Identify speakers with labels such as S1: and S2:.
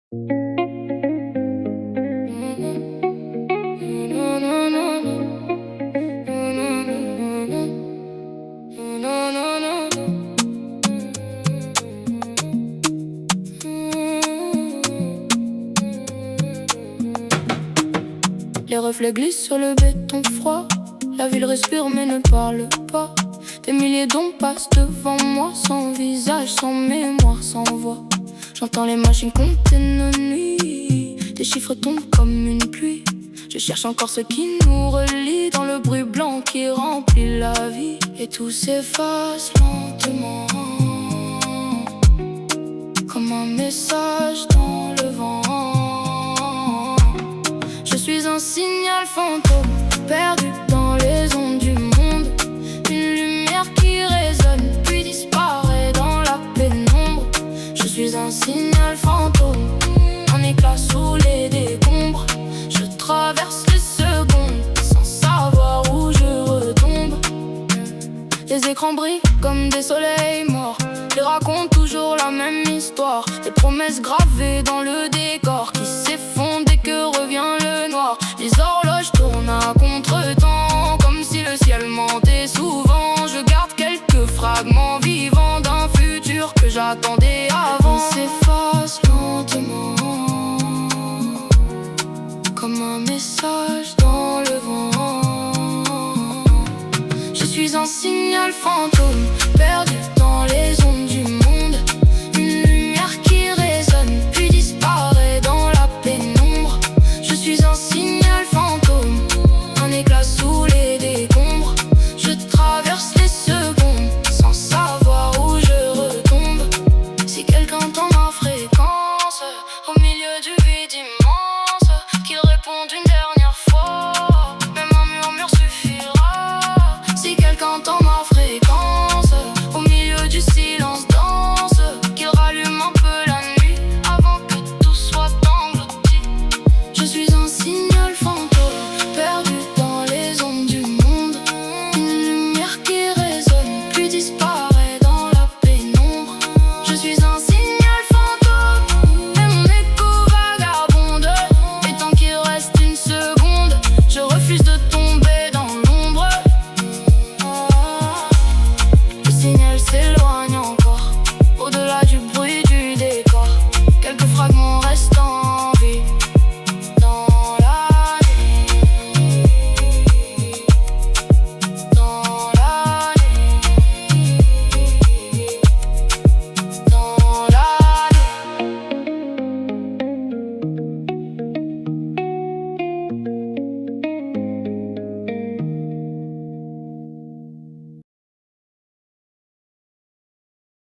S1: Les reflets glissent sur le béton froid. La ville respire mais ne parle pas. Des milliers d'ondes passent devant moi, sans visage, sans mémoire, sans voix. J'entends les machines compter nos nuits. Des chiffres tombent comme une pluie. Je cherche encore ce qui nous relie dans le bruit blanc qui remplit la vie. Et tout s'efface lentement, comme un message dans le vent. Je suis un signal fantôme, perdu dans les ondes du monde. Une lumière qui résonne, puis disparaît dans la pénombre. Je suis un signal fantôme, un éclat sous les décombres. Je traverse les secondes, sans savoir où je retombe. Les écrans brillent comme des soleils morts. Ils racontent toujours la même histoire. Des promesses gravées dans le décor qui s'effondrent